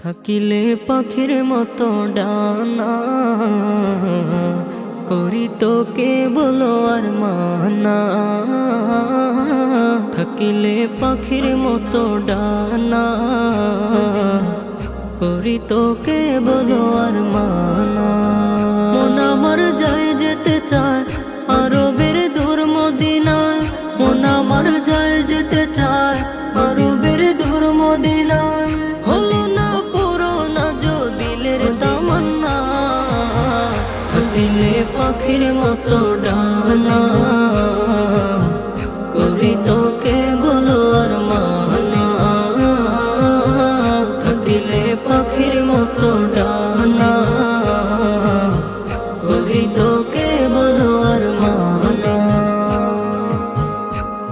থাকিলে পাখির মতো ডানা, করি তোকে বলো আর মানা। থাকিলে পাখির মতো ডানা, করি তোকে বলো আর মানা। মন আমার যায় যেতে চায় আরবের দূর মদিনায়, মন আমার যায় যেতে চায় আরবের দূর মদিনায়। হলো না পুরোনা যো দিলের তামান্না, থাকিলে পাখির মতো ডানা, করি তোকে বলো আর মানা। থাকিলে পাখির মতো ডানা, করি তোকে বলো আর মানা।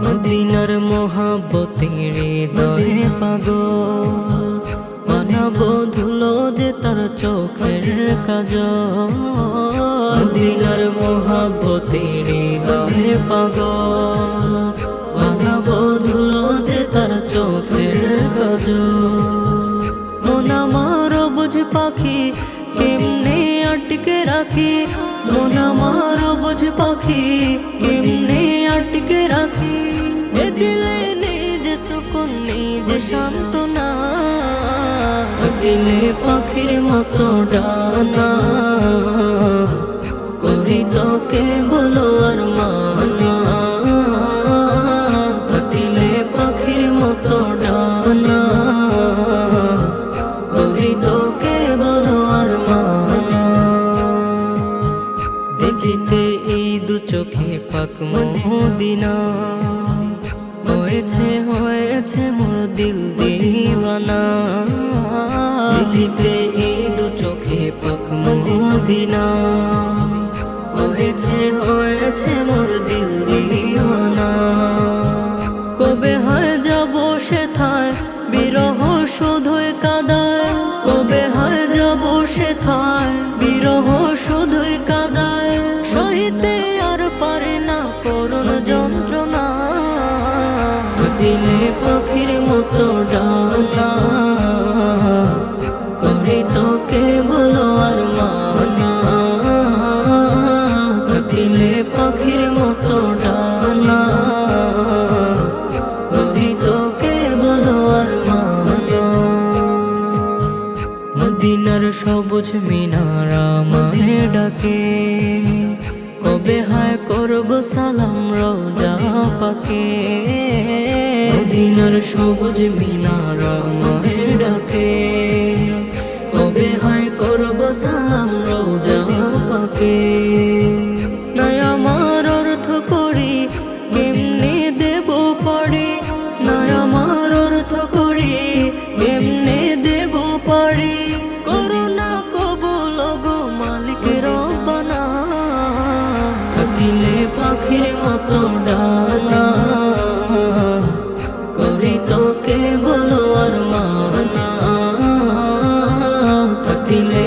মদিনার মোহাব্বতের হৃদয়ে পাগল, বানাবো ধুলো যে তার চোখের কাজল। মদিনার মোহাব্বতের হৃদয়ে পাগল, বানাবো ধুলো যে তার চোখের কাজল। মন আমার বুঝ পাখি কেমনে আটকে রাখি, মন আমার বুঝ পাখি কেমনে আটকে রাখি। এ দিলে নিজ সুকুন নিজ সান্ত্বনা, থাকিলে পাখির মতো ডানা, করি তোকে বলো আর মানা। থাকিলে পাখির মতো ডানা, করি তোকে বলো আর মানা। দেখিতে এই দু চোখে পাক মদিনা, হয়েছে হয়েছে মোর দিল দিওয়ানা। দেখিতে এই দু চোখে পাক মদিনা, হয়েছে হয়েছে মোর দিল দিওয়ানা। কবে হয় যাব সেথায় বিরহ শুধুই কাদায়, কবে হয় যাব সেথায় বিরহ শুধুই কাদায়। সহিতে আর পারে না করুণ যন্ত্রণা, থাকিলে পাখির মতো ডানা, করি তোকে বলো আর মানা। থাকিলে পাখির মতো ডানা, করি তোকে বলো আর মানা। মদিনার সবুজ মিনার আমায় ডাকে, কবে হায় করব সালাম রওজা পাকে। মদিনার সবুজ মিনার আমায় ডাকে, কবে হায় করব সালাম রওজা পাকে। নাই আমার অর্থ করি কেমনে দেব পারি, নাই আমার অর্থ করি কেমনে দেব পারি। করুণা কবুল গো মালিক রব্বানা, থাকিলে পাখির মতো ডানা, করি তোকে বলো আর মানা। থাকিলে